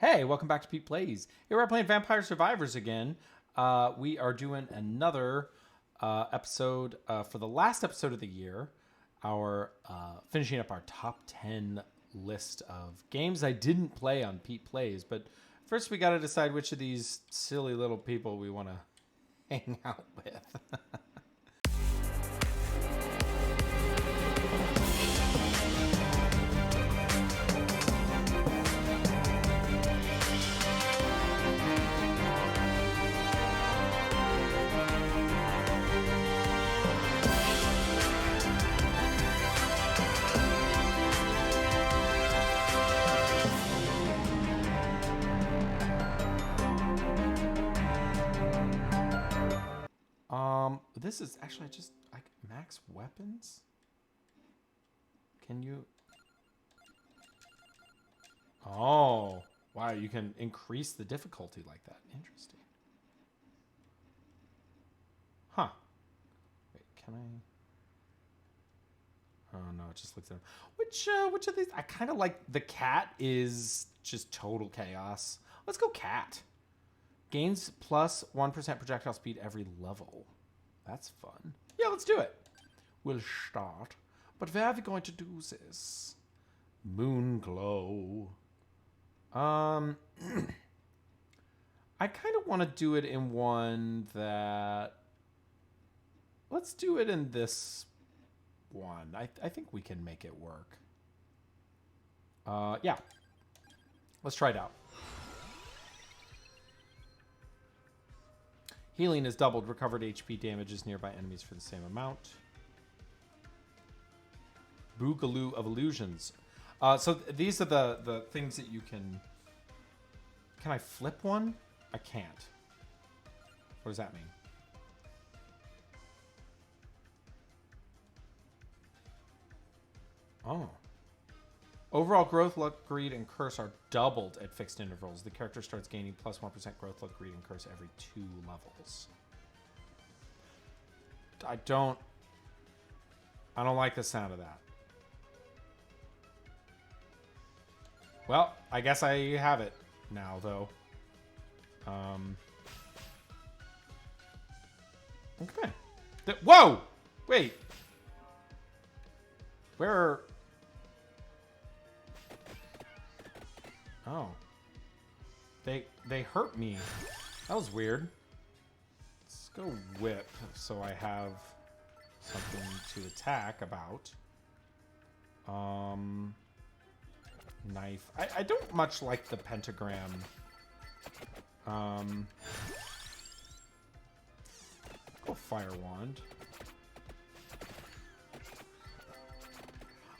Hey, welcome back to Pete Plays. Here we're playing Vampire Survivors again. We are doing another episode for the last episode of the year. Our finishing up our top 10 list of games I didn't play on Pete Plays. But first, we got to decide which of these silly little people we want to hang out with. This is actually just like max weapons. Can you? Oh, wow! You can increase the difficulty like that. Interesting. Huh? Wait, can I? Oh no, it just looks at them. Which of these? I kind of like the cat. Is just total chaos. Let's go cat. Gains plus 1% projectile speed every level. That's fun. Yeah, let's do it. We'll start. But where are we going to do this? Moon glow. I kind of want to do it in one that... Let's do it in this one. I think we can make it work. Yeah. Let's try it out. Healing is doubled. Recovered HP damages nearby enemies for the same amount. Boogaloo of illusions. So these are the things that you can... Can I flip one? I can't. What does that mean? Oh. Overall growth, luck, greed, and curse are doubled at fixed intervals. The character starts gaining plus 1% growth, luck, greed, and curse every 2 levels. I don't like the sound of that. Well, I guess I have it now, though. Okay. Whoa! Wait. Where... Oh. They hurt me. That was weird. Let's go whip so I have something to attack about. Knife. I don't much like the pentagram. Go fire wand.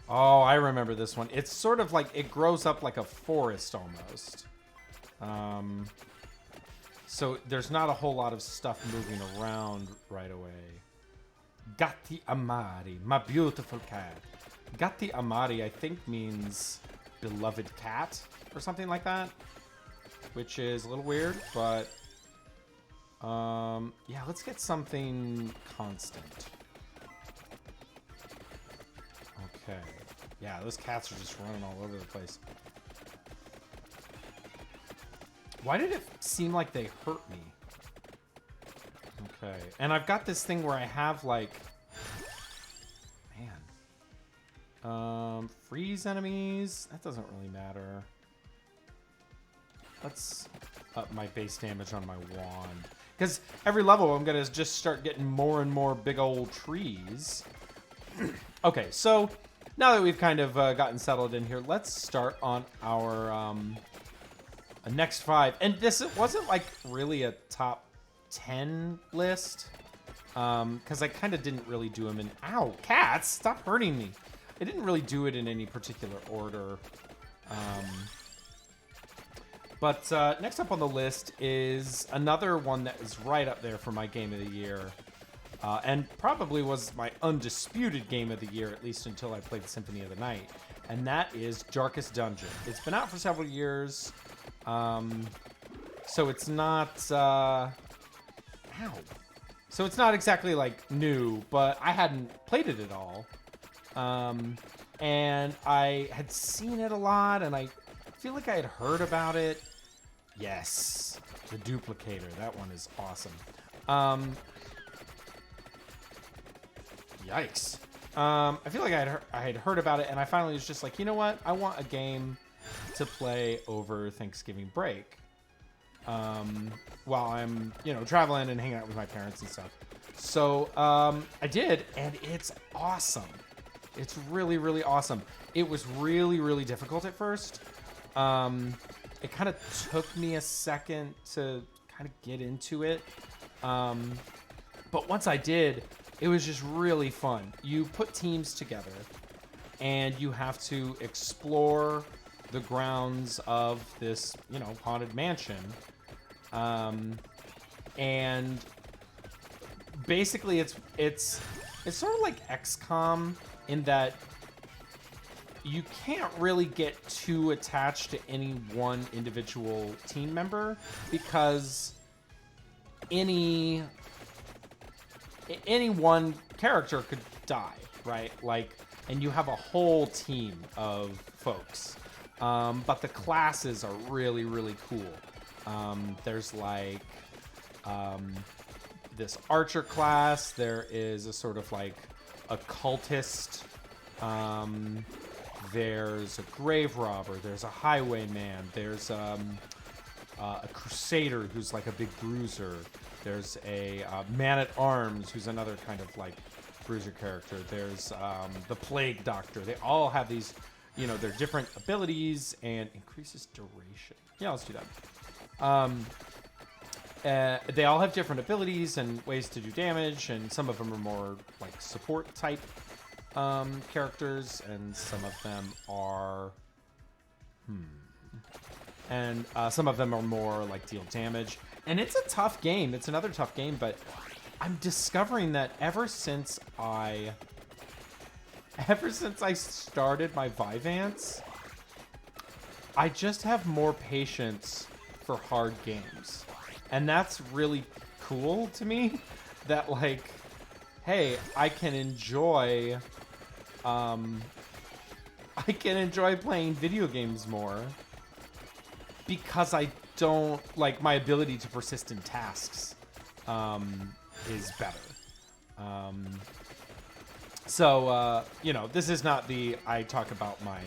Oh, I remember this one. It's sort of like, it grows up like a forest almost. So there's not a whole lot of stuff moving around right away. Gatti Amari, my beautiful cat. Gatti Amari, I think, means beloved cat or something like that. Which is a little weird, but... yeah, let's get something constant. Okay. Yeah, those cats are just running all over the place. Why did it seem like they hurt me? Okay. And I've got this thing where I have, like... Man. Freeze enemies? That doesn't really matter. Let's up my base damage on my wand. Because every level I'm going to just start getting more and more big old trees. Okay, so... Now that we've kind of gotten settled in here, let's start on our next 5. And this wasn't like really a top 10 list, because I kind of didn't really do them in... Ow, cats, stop hurting me. I didn't really do it in any particular order. But next up on the list is another one that is right up there for my game of the year. And probably was my undisputed game of the year, at least until I played Symphony of the Night. And that is Darkest Dungeon. It's been out for several years. So it's not... Ow. So it's not exactly, like, new, but I hadn't played it at all. And I had seen it a lot, and I feel like I had heard about it. Yes. The duplicator. That one is awesome. Yikes. I feel like I had heard about it, and I finally was just like, you know what? I want a game to play over Thanksgiving break. While I'm, traveling and hanging out with my parents and stuff. So, I did, and it's awesome. It's really, really awesome. It was really, really difficult at first. It kind of took me a second to kind of get into it. But once I did, it was just really fun. You put teams together, and you have to explore the grounds of this, haunted mansion. And basically it's sort of like XCOM in that you can't really get too attached to any one individual team member because any one character could die, right? Like, and you have a whole team of folks. But the classes are really, really cool. There's like this archer class. There is a sort of like a cultist. There's a grave robber. There's a highwayman. There's a crusader who's like a big bruiser. There's a man-at-arms who's another kind of like bruiser character. There's the plague doctor. They all have these, their different abilities and increases duration. Yeah, let's do that. They all have different abilities and ways to do damage, and some of them are more like support type characters, and some of them are some of them are more like deal damage. And it's a tough game. It's another tough game, but I'm discovering that ever since I started my Vyvanse, I just have more patience for hard games. And that's really cool to me, that like, hey, I can enjoy playing video games more because I don't, like, my ability to persist in tasks is better. So this is not the I talk about my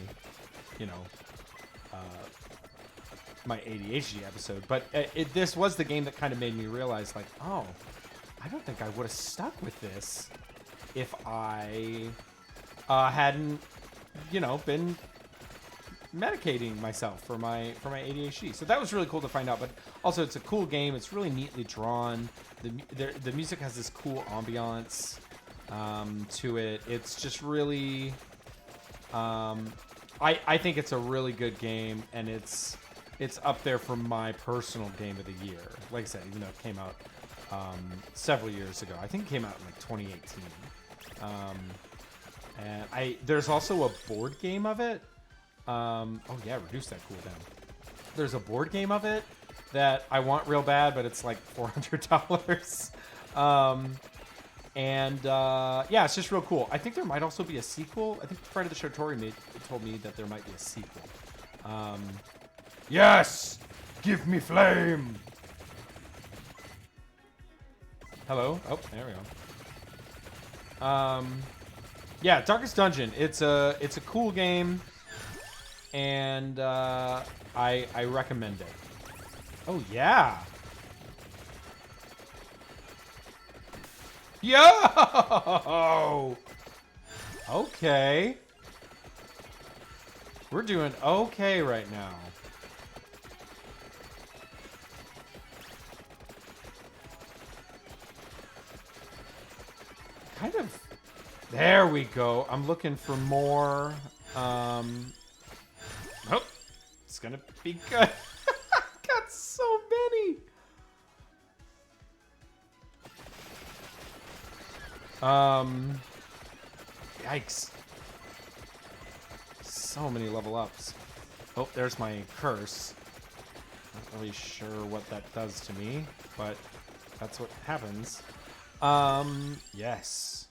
my ADHD episode, but this was the game that kind of made me realize, like, oh, I don't think I would have stuck with this if I hadn't been medicating myself for my ADHD. So that was really cool to find out. But also, it's a cool game. It's really neatly drawn. The music has this cool ambiance to it. It's just really I think it's a really good game, and it's up there for my personal game of the year. Like I said, even though it came out several years ago. I think it came out in like 2018. And there's also a board game of it. Oh yeah, reduce that cooldown. There's a board game of it that I want real bad, but it's like $400. Yeah, it's just real cool. I think there might also be a sequel. I think Friday the Show Tori told me that there might be a sequel. Yes! Give me flame! Hello? Oh, there we go. Yeah, Darkest Dungeon. It's a cool game, and I recommend it. Oh yeah. Yo! Okay. We're doing okay right now. Kind of. There we go. I'm looking for more. Oh, it's gonna be good. Got so many. Yikes. So many level ups. Oh, there's my curse. Not really sure what that does to me, but that's what happens. Yes.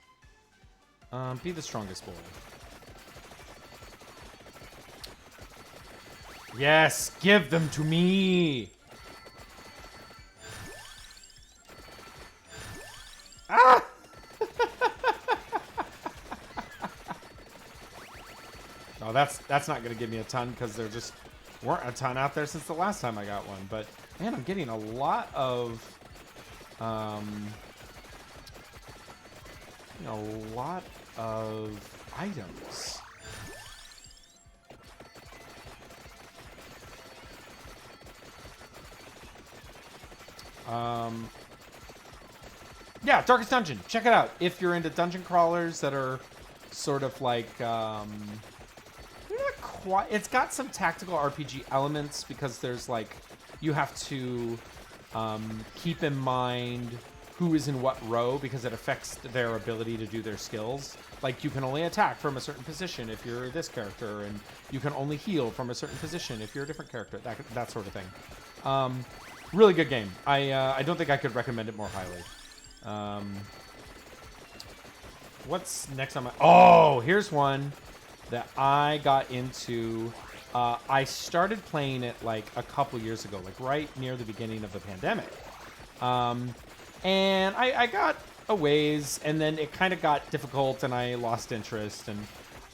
Be the strongest boy. Yes, give them to me. Ah! Oh, that's not going to give me a ton because there just weren't a ton out there since the last time I got one. But, man, I'm getting a lot of... items. Yeah, Darkest Dungeon. Check it out. If you're into dungeon crawlers that are sort of like, they're not quite, it's got some tactical RPG elements because there's like, you have to keep in mind who is in what row because it affects their ability to do their skills. Like, you can only attack from a certain position if you're this character, and you can only heal from a certain position if you're a different character, that sort of thing. Really good game. I don't think I could recommend it more highly. What's next on my... Oh, here's one that I got into. I started playing it like a couple years ago, like right near the beginning of the pandemic. And I got a ways, and then it kind of got difficult, and I lost interest, and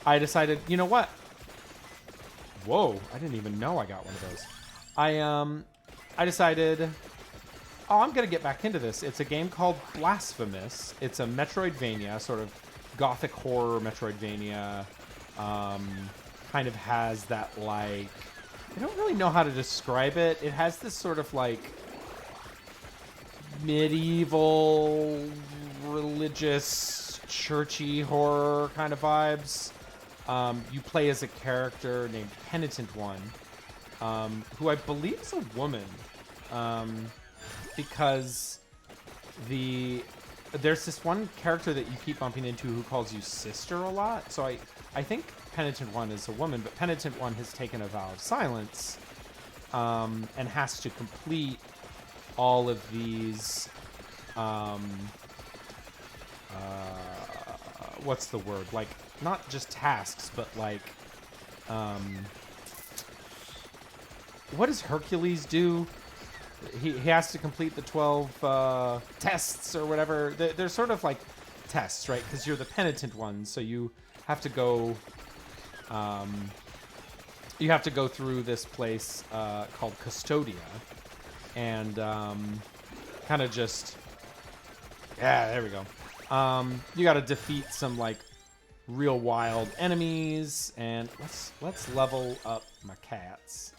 I decided, you know what? Whoa, I didn't even know I got one of those. I decided, oh, I'm going to get back into this. It's a game called Blasphemous. It's a Metroidvania, sort of gothic horror Metroidvania. Kind of has that, like, I don't really know how to describe it. It has this sort of, like, medieval, religious, churchy horror kind of vibes. You play as a character named Penitent One, who I believe is a woman, because there's this one character that you keep bumping into who calls you sister a lot. So I think Penitent One is a woman, but Penitent One has taken a vow of silence, and has to complete all of these, what's the word? Like, not just tasks, but like, what does Hercules do? He has to complete the 12 tests or whatever. They're sort of like tests, right? Because you're the penitent one, so you have to go. You have to go through this place called Custodia, and kind of just, yeah, there we go. You got to defeat some like real wild enemies, and let's level up my cats.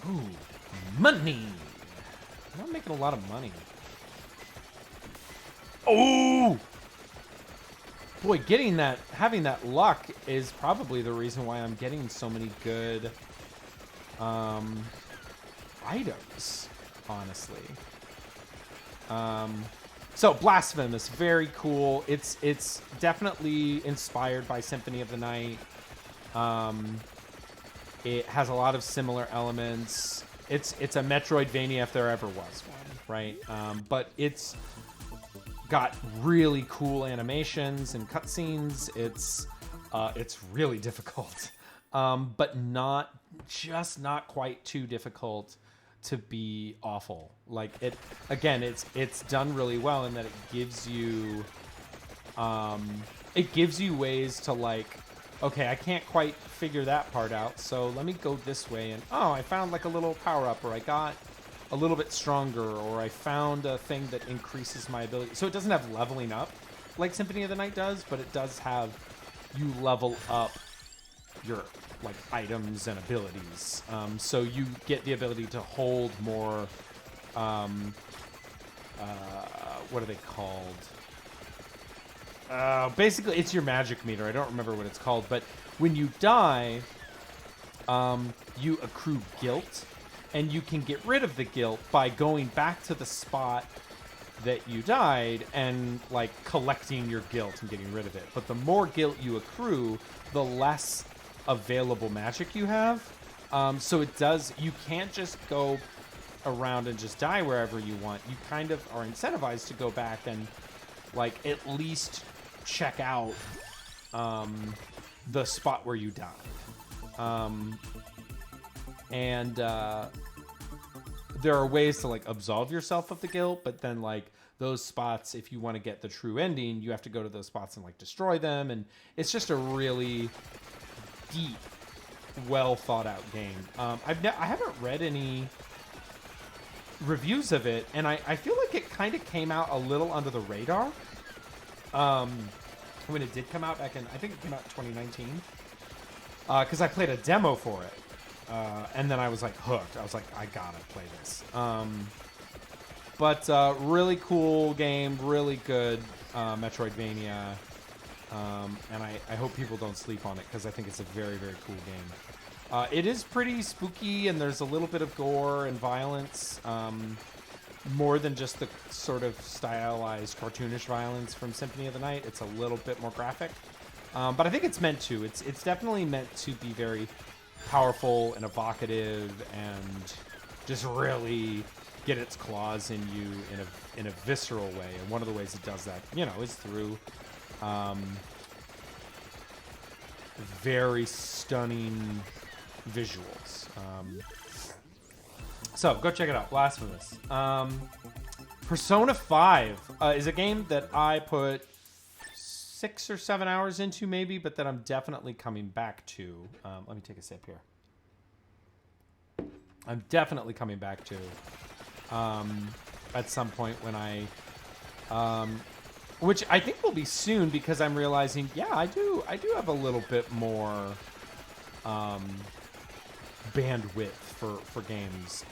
Ooh, money! I'm making a lot of money. Oh! Boy, having that luck is probably the reason why I'm getting so many good items, honestly. So Blasphemous, very cool. It's definitely inspired by Symphony of the Night. It has a lot of similar elements. It's a Metroidvania if there ever was one, right? But it's got really cool animations and cutscenes. It's really difficult, but not quite too difficult to be awful. Like, it's done really well in that it gives you ways to, like, okay, I can't quite figure that part out, so let me go this way, and oh, I found like a little power-up, or I got a little bit stronger, or I found a thing that increases my ability. So it doesn't have leveling up like Symphony of the Night does, but it does have you level up your like items and abilities. So you get the ability to hold more, what are they called? Basically, it's your magic meter. I don't remember what it's called, but when you die, you accrue guilt, and you can get rid of the guilt by going back to the spot that you died and, like, collecting your guilt and getting rid of it. But the more guilt you accrue, the less available magic you have. So you can't just go around and just die wherever you want. You kind of are incentivized to go back and, like, at least check out the spot where you died. And there are ways to like absolve yourself of the guilt, but then like those spots, if you want to get the true ending, you have to go to those spots and like destroy them, and it's just a really deep, well thought out game. I haven't read any reviews of it, and I feel like it kind of came out a little under the radar when it did come out back in, I think it came out in 2019, because I played a demo for it, and then I was like hooked. I was like, I gotta play this. But really cool game, really good Metroidvania, and I hope people don't sleep on it because I think it's a very, very cool game. It is pretty spooky, and there's a little bit of gore and violence, more than just the sort of stylized, cartoonish violence from Symphony of the Night. It's a little bit more graphic, but I think it's meant to. It's definitely meant to be very powerful and evocative, and just really get its claws in you in a visceral way. And one of the ways it does that, is through very stunning visuals. So go check it out, Blasphemous. Persona 5 is a game that I put 6 or 7 hours into maybe, but that I'm definitely coming back to. Let me take a sip here. I'm definitely coming back to at some point when which I think will be soon, because I'm realizing, yeah, I do have a little bit more bandwidth for games.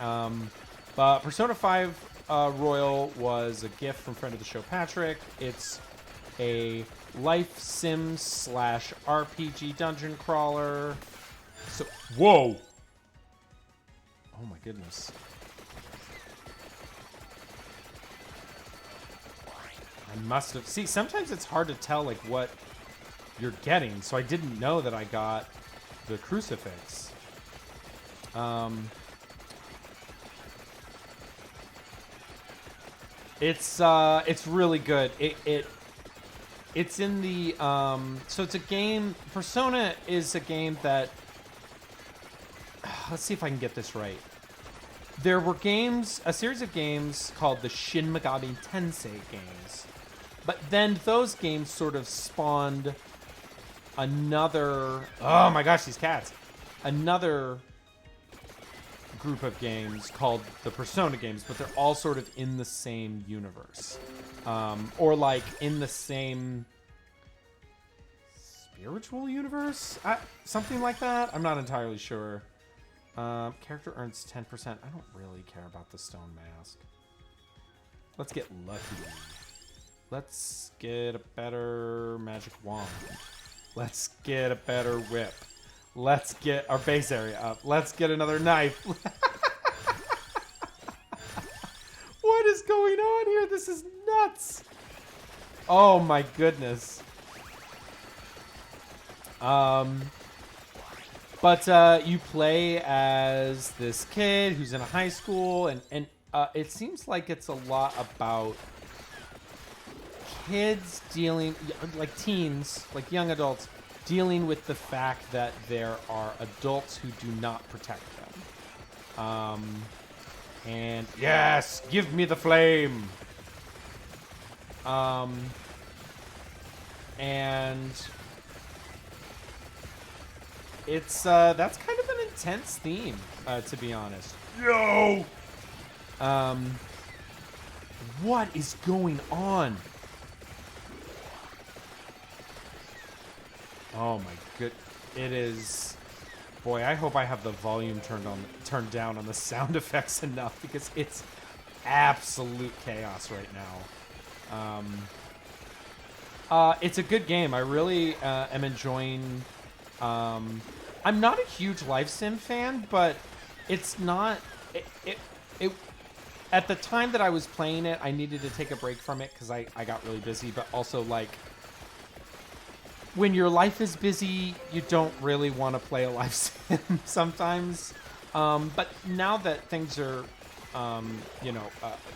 But Persona 5 Royal was a gift from friend of the show Patrick. It's a life sim / RPG dungeon crawler. So, whoa! Oh my goodness. I must have... See, sometimes it's hard to tell, like, what you're getting, so I didn't know that I got the crucifix. It's really good. It's in the... So it's a game... Persona is a game that... Let's see if I can get this right. There were games, a series of games called the Shin Megami Tensei games. But then those games sort of spawned another... Oh my gosh, these cats. Another group of games called the Persona games, but they're all sort of in the same universe. Or like in the same spiritual universe? Something like that? I'm not entirely sure. Character earns 10%. I don't really care about the stone mask. Let's get lucky. Let's get a better magic wand. Let's get a better whip. Let's get our base area up. Let's get another knife. What is going on here? This is nuts. Oh my goodness. But you play as this kid who's in a high school, and it seems like it's a lot about kids dealing, like teens, like young adults, dealing with the fact that there are adults who do not protect them. And yes, give me the flame. And it's that's kind of an intense theme, to be honest. Yo. What is going on? Oh my good, it is. Boy, I hope I have the volume turned down on the sound effects enough, because it's absolute chaos right now. It's a good game. I really am enjoying. I'm not a huge life sim fan, but it's not. It at the time that I was playing it, I needed to take a break from it because I got really busy. But also, like, when your life is busy, you don't really want to play a life sim sometimes. But now that things are,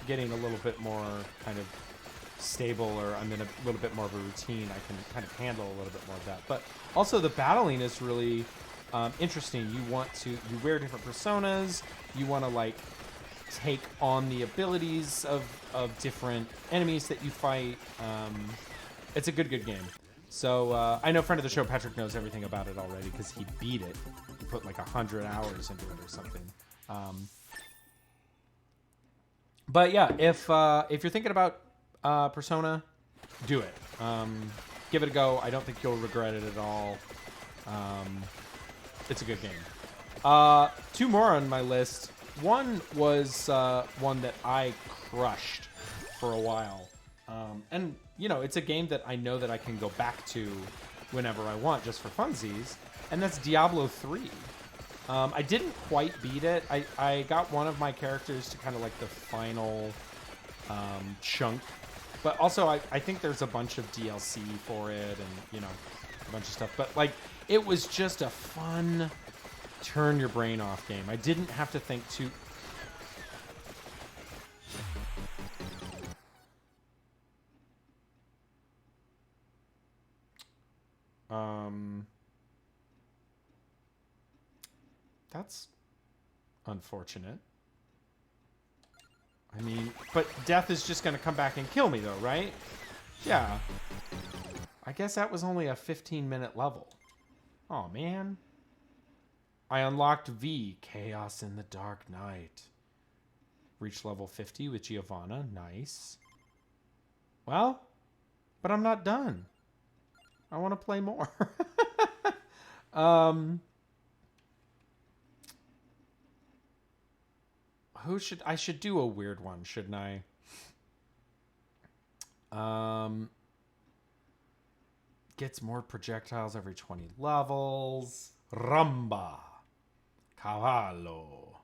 getting a little bit more kind of stable, or I'm in a little bit more of a routine, I can kind of handle a little bit more of that. But also the battling is really interesting. You wear different personas. You want to, like, take on the abilities of different enemies that you fight. It's a good game. So I know friend of the show Patrick knows everything about it already because he beat it. He put like 100 hours into it or something. But yeah, if you're thinking about Persona, do it. Give it a go. I don't think you'll regret it at all. It's a good game. 2 more on my list. One was one that I crushed for a while. And, you know, it's a game that I know that I can go back to whenever I want just for funsies. And that's Diablo 3. I didn't quite beat it. I got one of my characters to kind of like the final chunk. But also, I think there's a bunch of DLC for it and, you know, a bunch of stuff. But, like, it was just a fun turn your brain off game. I didn't have to think too... That's unfortunate. I mean, but death is just going to come back and kill me, though, right? Yeah. I guess that was only a 15-minute level. Oh, man. I unlocked V, Chaos in the Dark Night. Reached level 50 with Giovanna. Nice. Well, but I'm not done. I want to play more. I should do a weird one, shouldn't I? Gets more projectiles every 20 levels. Ramba. Cavallo.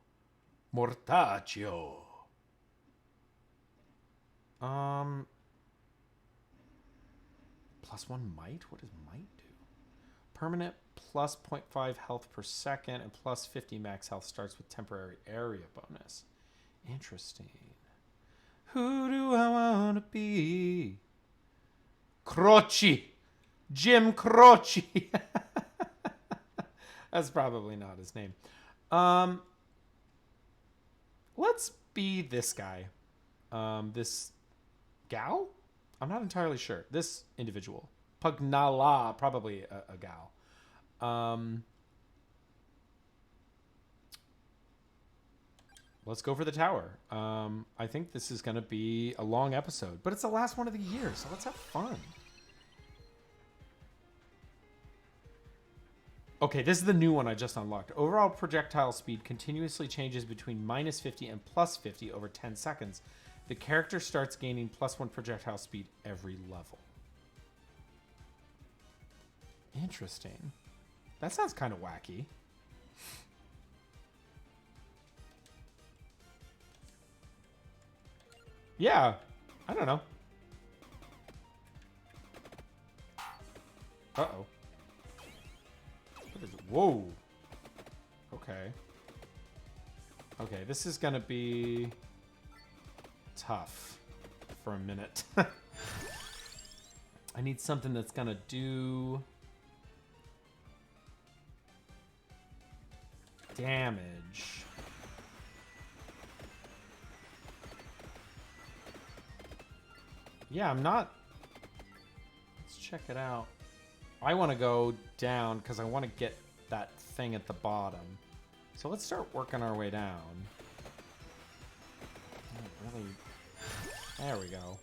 Mortaccio. Plus 1 might? What does might do? Permanent plus 0.5 health per second and plus 50 max health starts with temporary area bonus. Interesting. Who do I want to be? Croce. Jim Croce. That's probably not his name. Let's be this guy. This gal? I'm not entirely sure. This individual. Pugnala, probably a gal. Let's go for the tower. I think this is going to be a long episode, but it's the last one of the year, so let's have fun. Okay, this is the new one I just unlocked. Overall projectile speed continuously changes between minus 50 and plus 50 over 10 seconds. The character starts gaining plus 1 projectile speed every level. Interesting. That sounds kind of wacky. Yeah, I don't know. Uh-oh. What is it? Whoa. Okay. Okay, this is gonna be tough for a minute. I need something that's gonna do damage. Yeah, I'm not... Let's check it out. I want to go down because I want to get that thing at the bottom. So let's start working our way down. Really... There we go.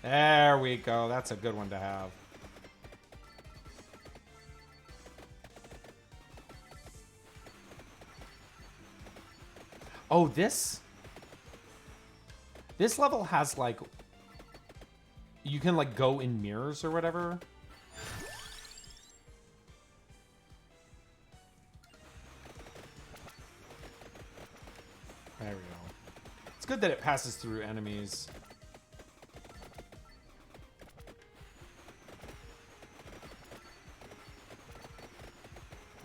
There we go. That's a good one to have. Oh, this level has, like... You can, like, go in mirrors or whatever. There we go. It's good that it passes through enemies.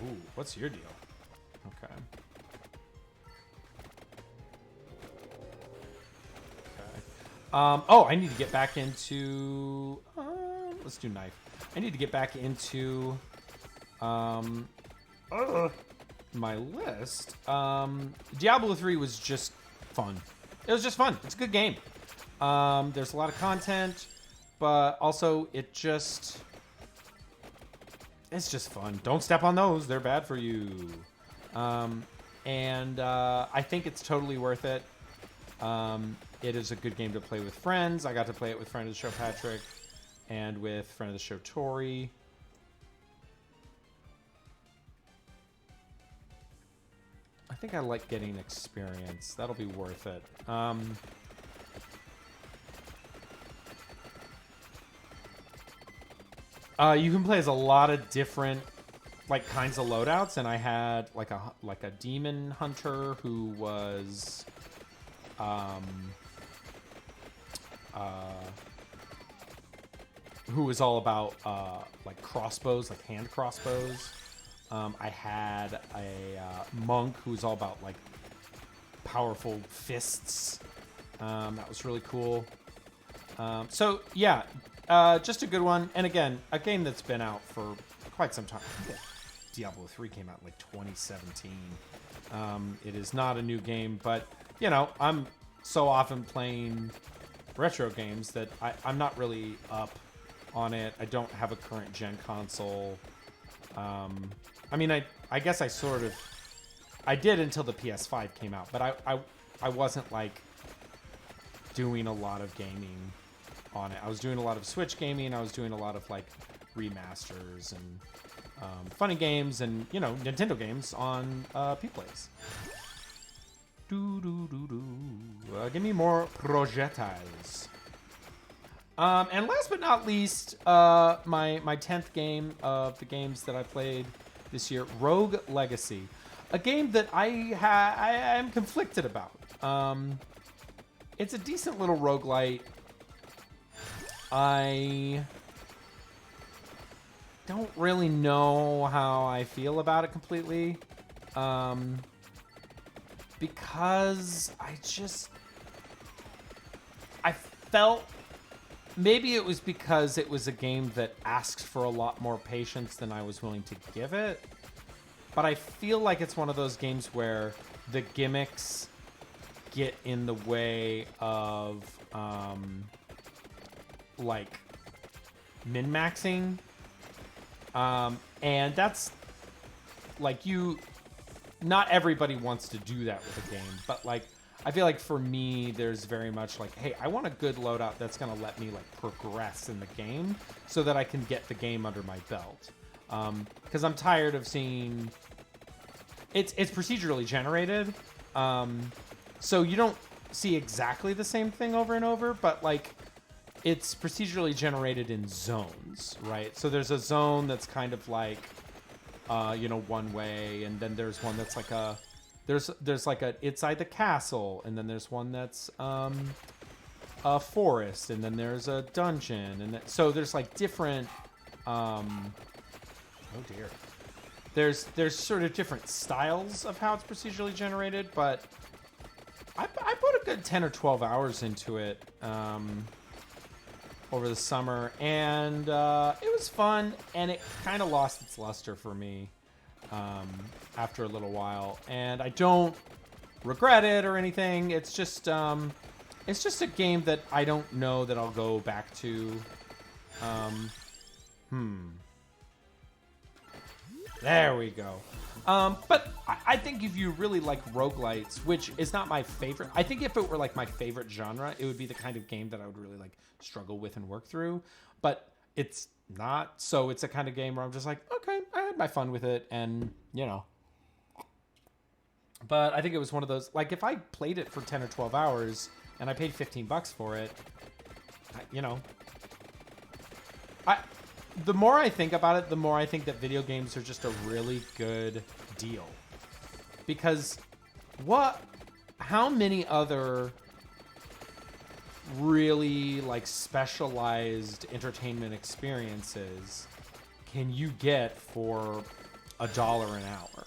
Ooh, what's your deal? Okay. Oh, I need to get back into... let's do knife. I need to get back into my list. Diablo 3 was just fun. It was just fun. It's a good game. There's a lot of content, but also it's just fun. Don't step on those. They're bad for you. I think it's totally worth it. It is a good game to play with friends. I got to play it with friend of the show, Patrick, and with friend of the show, Tori. I think I like getting experience. That'll be worth it. You can play as a lot of different like kinds of loadouts, and I had like a demon hunter who was all about like crossbows, like hand crossbows. I had a monk who was all about like powerful fists. That was really cool. So yeah, just a good one. And again, a game that's been out for quite some time. I think Diablo 3 came out in like 2017. It is not a new game, but you know, I'm so often playing retro games that I'm not really up on it. I don't have a current gen console. I mean, I guess I did until the PS5 came out, but I wasn't like doing a lot of gaming on it. I was doing a lot of Switch gaming. I was doing a lot of like remasters and funny games and, you know, Nintendo games on PETEPLAYS. Give me more projectiles. And last but not least, my 10th game of the games that I played this year, Rogue Legacy, a game that I am conflicted about. It's a decent little roguelite. I don't really know how I feel about it completely. Because I felt, maybe it was because it was a game that asks for a lot more patience than I was willing to give it. But I feel like it's one of those games where the gimmicks get in the way of, like, min-maxing. And that's, like, not everybody wants to do that with a game, but, like, I feel like for me, there's very much like, hey, I want a good loadout that's going to let me, like, progress in the game so that I can get the game under my belt. Because I'm tired of seeing... It's procedurally generated, so you don't see exactly the same thing over and over, but, like, it's procedurally generated in zones, right? So there's a zone that's kind of like, you know, one way, and then there's one that's like a... There's like a inside the castle, and then there's one that's a forest, and then there's a dungeon, and so there's like different oh dear, there's sort of different styles of how it's procedurally generated, but I put a good 10 or 12 hours into it over the summer, and it was fun, and it kind of lost its luster for me after a little while, and I don't regret it or anything. It's just a game that I don't know that I'll go back to. There we go. But I think if you really like roguelites, which is not my favorite, I think if it were like my favorite genre, it would be the kind of game that I would really like struggle with and work through, but it's not. So it's a kind of game where I'm just like, okay, I had my fun with it, and you know. But I think it was one of those, like, if I played it for 10 or 12 hours and I paid $15 for it, you know, the more I think about it, the more I think that video games are just a really good deal. Because how many other really, like, specialized entertainment experiences can you get for $1 an hour?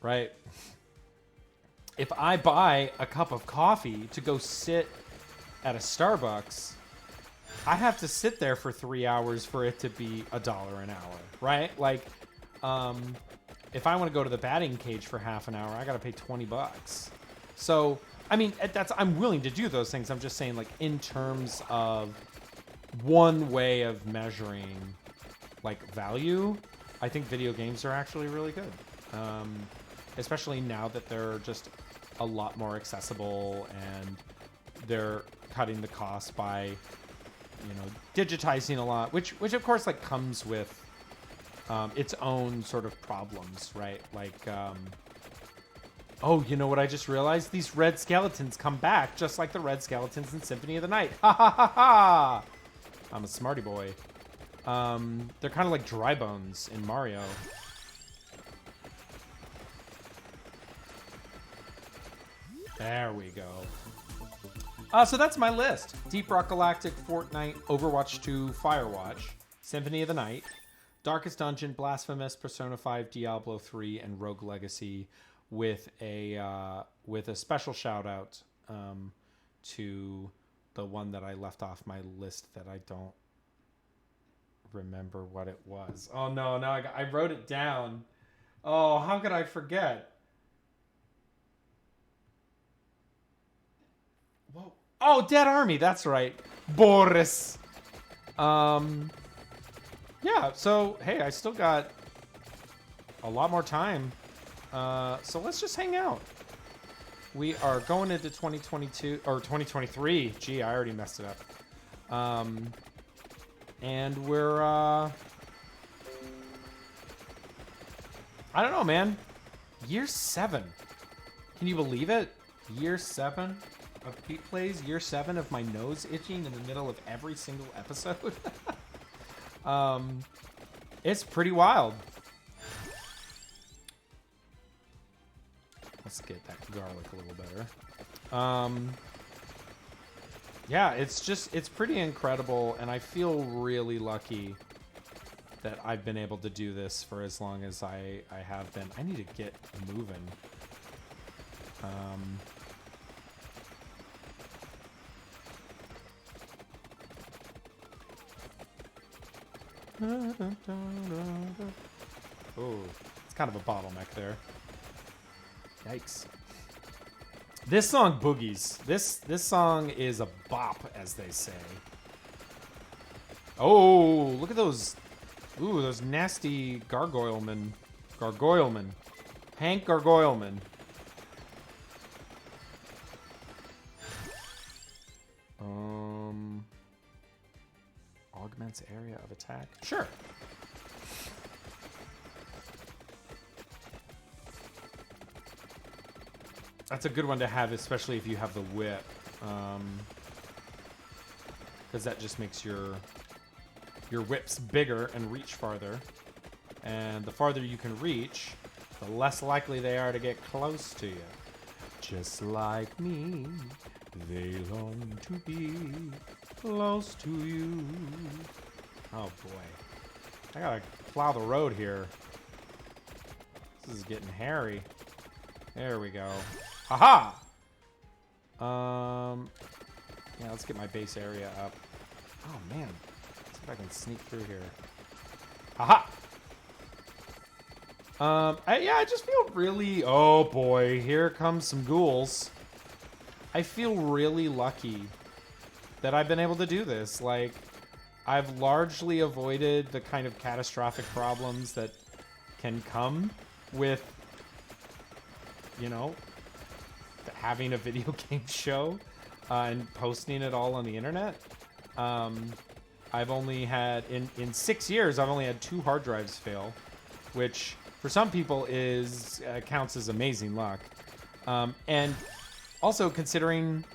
Right? If I buy a cup of coffee to go sit at a Starbucks, I have to sit there for 3 hours for it to be $1 an hour, right? Like, if I want to go to the batting cage for half an hour, I got to pay $20. So, I mean, I'm willing to do those things. I'm just saying, like, in terms of one way of measuring, like, value, I think video games are actually really good. Especially now that they're just a lot more accessible and they're cutting the cost by, you know, digitizing a lot, which of course, like, comes with its own sort of problems, right? Like, oh, you know what I just realized? These red skeletons come back just like the red skeletons in Symphony of the Night. Ha ha ha ha! I'm a smarty boy. They're kind of like dry bones in Mario. There we go. So that's my list. Deep Rock Galactic, Fortnite, Overwatch 2, Firewatch, Symphony of the Night, Darkest Dungeon, Blasphemous, Persona 5, Diablo 3, and Rogue Legacy, with a special shout out to the one that I left off my list that I don't remember what it was. Oh no, I wrote it down. Oh, how could I forget? Whoa. Oh, Dead Army, that's right. Boris. Yeah, so hey, I still got a lot more time. So let's just hang out. We are going into 2022 or 2023. Gee, I already messed it up. And we're I don't know, man. Year 7. Can you believe it? Year 7 of Pete Plays. Year 7 of my nose itching in the middle of every single episode. It's pretty wild. Let's get that garlic a little better. Yeah, it's pretty incredible, and I feel really lucky that I've been able to do this for as long as I have been. I need to get moving. Oh, it's kind of a bottleneck there. Yikes. This song boogies. This song is a bop, as they say. Oh, look at those. Ooh, those nasty gargoylemen. Hank Gargoyleman. Augments area of attack. Sure. That's a good one to have, especially if you have the whip. Because that just makes your whips bigger and reach farther. And the farther you can reach, the less likely they are to get close to you. Just like me, they long to be close to you. Oh boy. I gotta plow the road here. This is getting hairy. There we go. Haha! Yeah, let's get my base area up. Oh man. Let's see if I can sneak through here. Haha! I just feel really... Oh boy, here comes some ghouls. I feel really lucky that I've been able to do this. Like, I've largely avoided the kind of catastrophic problems that can come with, you know, having a video game show and posting it all on the internet. I've only had, in 6 years, I've only had 2 hard drives fail, which for some people counts as amazing luck. And also considering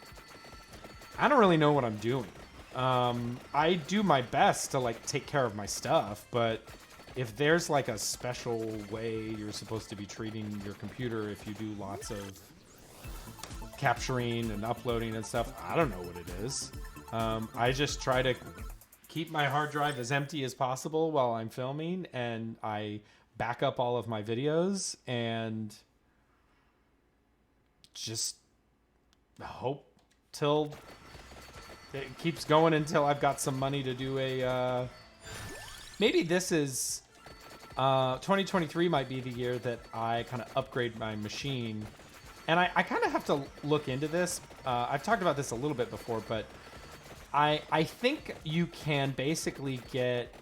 I don't really know what I'm doing. I do my best to like take care of my stuff, but if there's like a special way you're supposed to be treating your computer if you do lots of capturing and uploading and stuff, I don't know what it is. I just try to keep my hard drive as empty as possible while I'm filming, and I back up all of my videos and just hope till it keeps going until I've got some money to do a maybe this is 2023 might be the year that I kind of upgrade my machine And I kind of have to look into this. I've talked about this a little bit before, but I think you can basically get...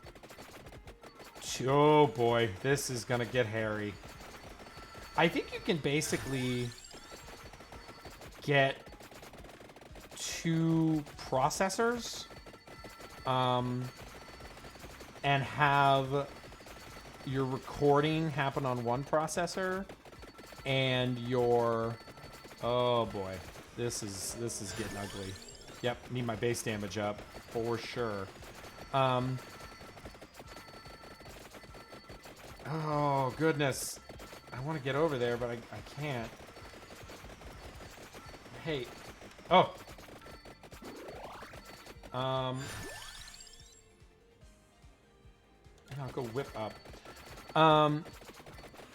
Oh boy, this is going to get hairy. I think you can basically get 2 processors and have your recording happen on one processor and your... Oh boy, this is getting ugly. Yep, need my base damage up for sure. Oh goodness, I want to get over there, but I can't. Hey, oh. I'll go whip up.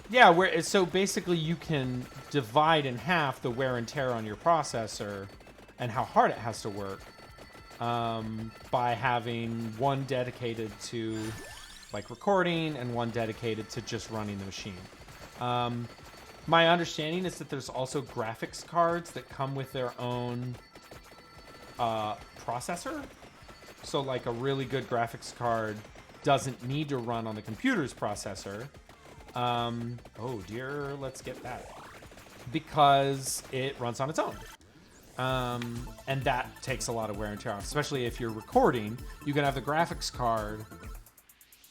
Yeah, so basically you can divide in half the wear and tear on your processor and how hard it has to work by having one dedicated to like recording and one dedicated to just running the machine. My understanding is that there's also graphics cards that come with their own processor. So like a really good graphics card doesn't need to run on the computer's processor. Oh dear, let's get that. Because it runs on its own. And that takes a lot of wear and tear off, especially if you're recording. You can have the graphics card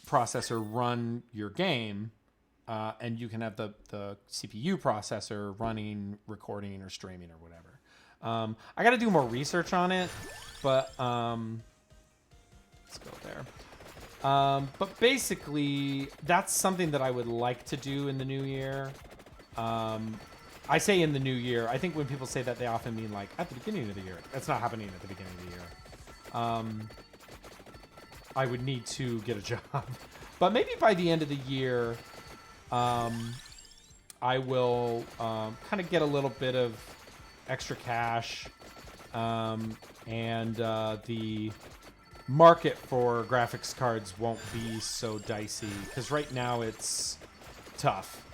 processor run your game, and you can have the CPU processor running recording or streaming or whatever. I got to do more research on it, but let's go there. But basically, that's something that I would like to do in the new year. I say in the new year. I think when people say that, they often mean like at the beginning of the year. That's not happening at the beginning of the year. I would need to get a job. But maybe by the end of the year, I will kind of get a little bit of extra cash. And the market for graphics cards won't be so dicey. Because right now it's tough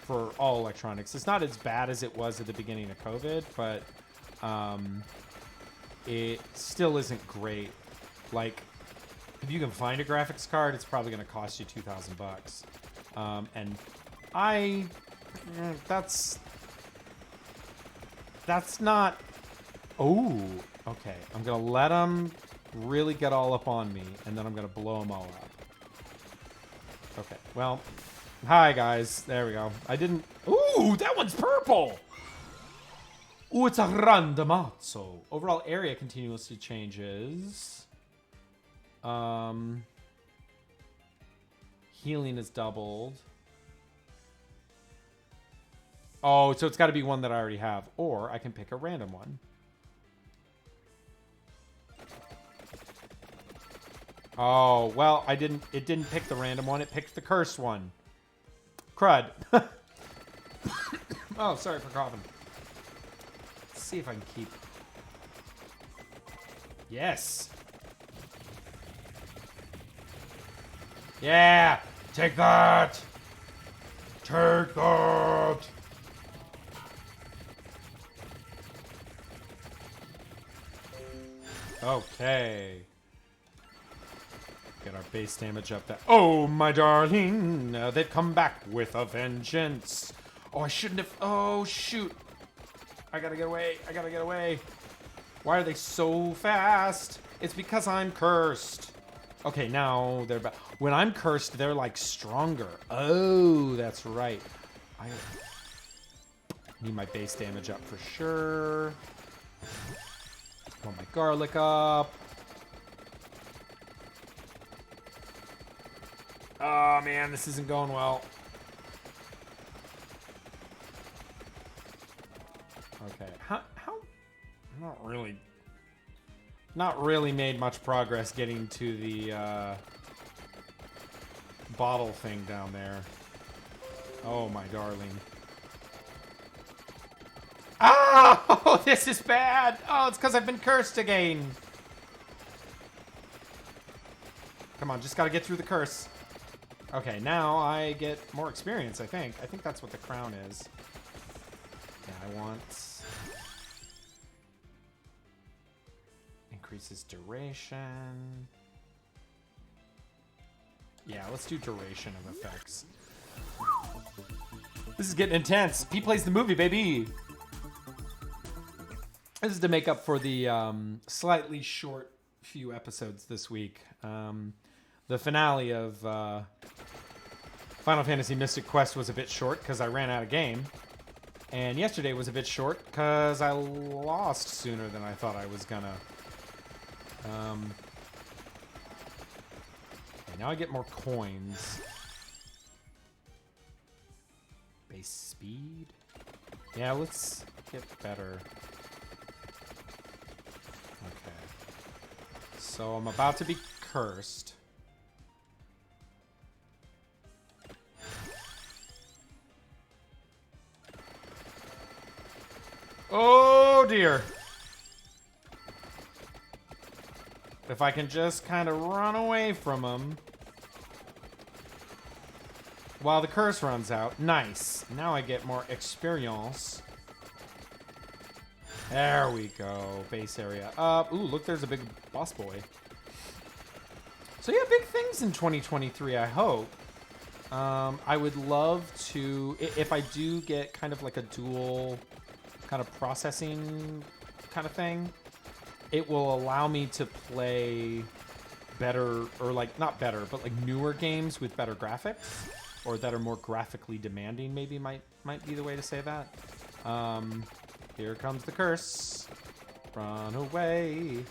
for all electronics. It's not as bad as it was at the beginning of COVID, but it still isn't great. Like, if you can find a graphics card, it's probably going to cost you $2,000. And that's not... Oh, okay. I'm going to let them really get all up on me, and then I'm going to blow them all up. Okay, well, hi, guys. There we go. I didn't... Ooh, that one's purple! Ooh, it's a randomazzo. Overall area continuously changes. Healing is doubled. Oh, so it's got to be one that I already have. Or I can pick a random one. Oh, well, it didn't pick the random one. It picked the cursed one. Crud. Oh, sorry for coughing. Let's see if I can keep... Yes. Yeah. Take that. Take that. Okay. Get our base damage up there. Oh, my darling. They've come back with a vengeance. Oh, I shouldn't have... Oh, shoot. I gotta get away. I gotta get away. Why are they so fast? It's because I'm cursed. Okay, now they're back. When I'm cursed, they're, like, stronger. Oh, that's right. I need my base damage up for sure. Want my garlic up. Oh, man, this isn't going well. Okay, how not really made much progress getting to the bottle thing down there. Oh, my darling. Oh, this is bad. Oh, it's because I've been cursed again. Come on, just got to get through the curse. Okay, now I get more experience, I think. I think that's what the crown is. Okay, I want... Increases duration. Yeah, let's do duration of effects. This is getting intense. P plays the movie, baby. This is to make up for the slightly short few episodes this week. The finale of Final Fantasy Mystic Quest was a bit short because I ran out of game. And yesterday was a bit short because I lost sooner than I thought I was gonna. Okay, now I get more coins. Base speed? Yeah, let's get better. Okay. So I'm about to be cursed. Oh dear. If I can just kind of run away from him while the curse runs out. Nice. Now I get more experience. There we go. Base area up. Ooh, look, there's a big boss boy. So yeah, big things in 2023, I hope. I would love to, if I do get kind of like a dual kind of processing kind of thing, it will allow me to play better, or like, not better, but like newer games with better graphics, or that are more graphically demanding, maybe might be the way to say that. Here comes the curse. Run away.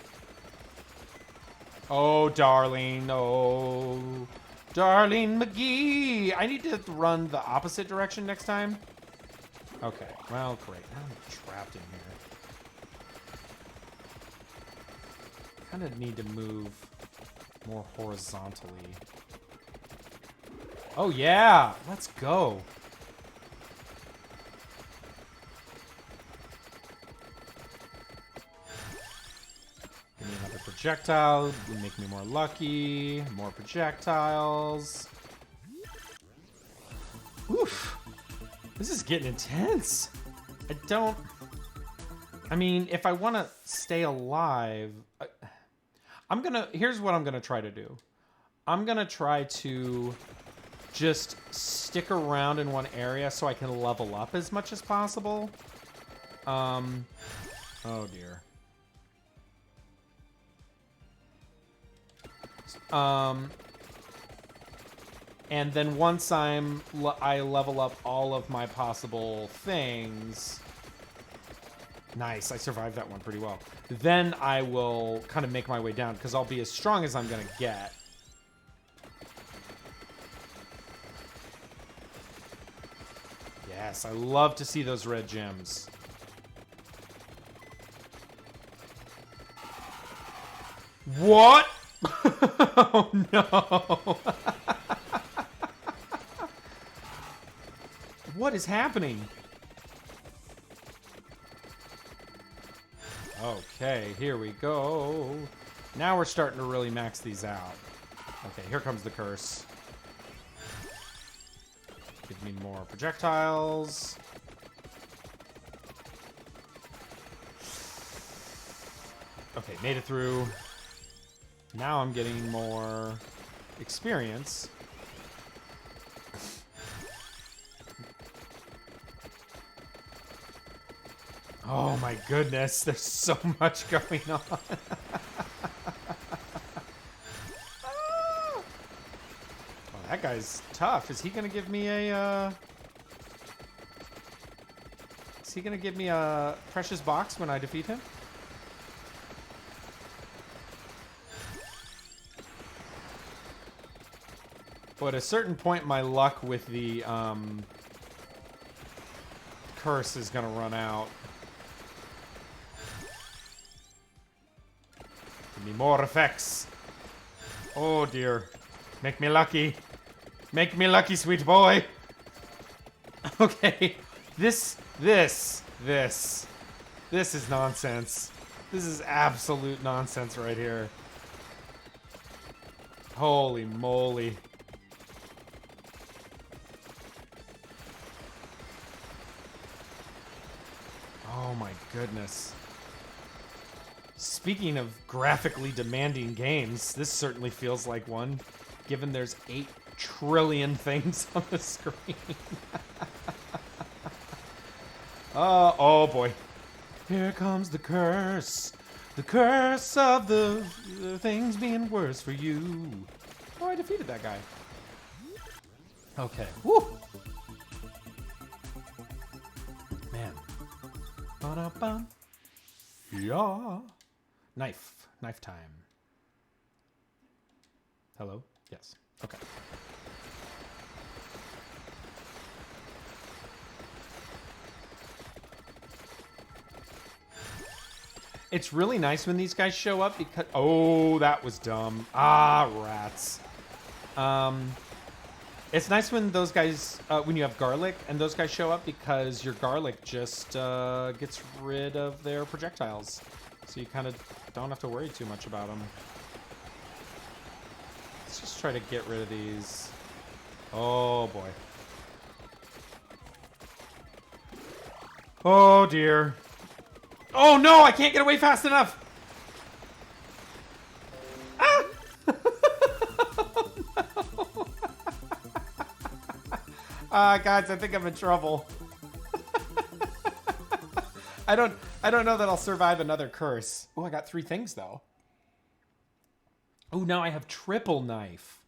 Oh, darling. Oh, darling McGee. I need to run the opposite direction next time. Okay, well, great. Now I'm trapped in here. Kind of need to move more horizontally. Oh, yeah. Let's go. Give me another projectile. Make me more lucky. More projectiles. Oof. This is getting intense. I mean, if I want to stay alive, here's what I'm gonna try to do. I'm gonna try to just stick around in one area so I can level up as much as possible. Oh dear. And then once I level up all of my possible things. Nice, I survived that one pretty well. Then I will kind of make my way down because I'll be as strong as I'm gonna get. Yes, I love to see those red gems. What? Oh no. What is happening? Okay, here we go. Now we're starting to really max these out. Okay, here comes the curse. Give me more projectiles. Okay, made it through. Now I'm getting more experience. Oh my goodness, there's so much going on. Oh, that guy's tough. Is he gonna give me a Is he gonna give me a precious box when I defeat him? But at a certain point, my luck with the curse is gonna run out. Give me more effects. Oh dear. Make me lucky. Make me lucky, sweet boy. Okay. This is nonsense. This is absolute nonsense right here. Holy moly. goodness. Speaking of graphically demanding games, this certainly feels like one, given there's 8 trillion things on the screen. Oh boy. Here comes the curse. The curse of the things being worse for you. Oh, I defeated that guy. Okay. Woo! Man. Ba-da-bum. Yeah. Knife. Knife time. Hello? Yes. Okay. It's really nice when these guys show up because... Oh, that was dumb. Ah, rats. It's nice when those guys... when you have garlic and those guys show up because your garlic just gets rid of their projectiles. So you kind of don't have to worry too much about them. Let's just try to get rid of these. Oh, boy. Oh, dear. Oh, no! I can't get away fast enough! Ah! Guys, I think I'm in trouble. I don't know that I'll survive another curse. Oh, I got 3 things, though. Oh, now I have triple knife.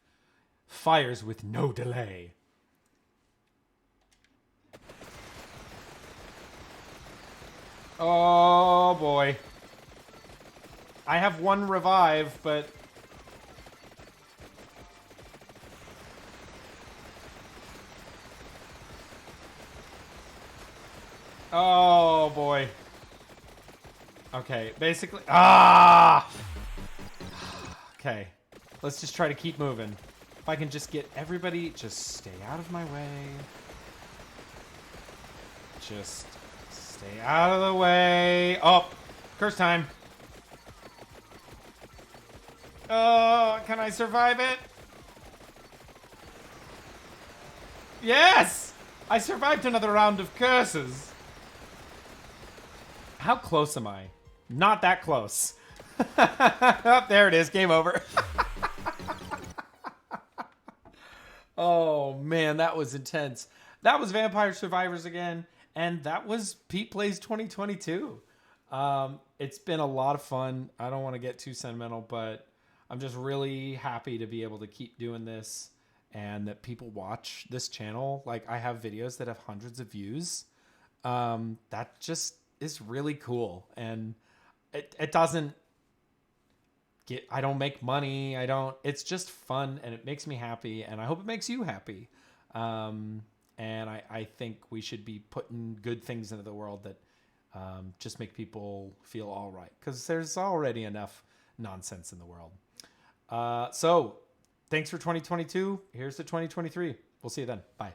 Fires with no delay. Oh, boy. I have 1 revive, but... Oh, boy. Okay, basically... Ah! Okay. Let's just try to keep moving. If I can just get everybody... Just stay out of my way. Just... Stay out of the way. Oh, curse time. Oh, can I survive it? Yes! I survived another round of curses. How close am I? Not that close. Oh, there it is. Game over. Oh, man, that was intense. That was Vampire Survivors again. And that was Pete Plays 2022. It's been a lot of fun. I don't want to get too sentimental, but I'm just really happy to be able to keep doing this and that people watch this channel. Like, I have videos that have hundreds of views. That just is really cool. And it doesn't get... I don't make money. It's just fun, and it makes me happy, and I hope it makes you happy. And I think we should be putting good things into the world that just make people feel all right. Because there's already enough nonsense in the world. So, thanks for 2022. Here's to 2023. We'll see you then. Bye.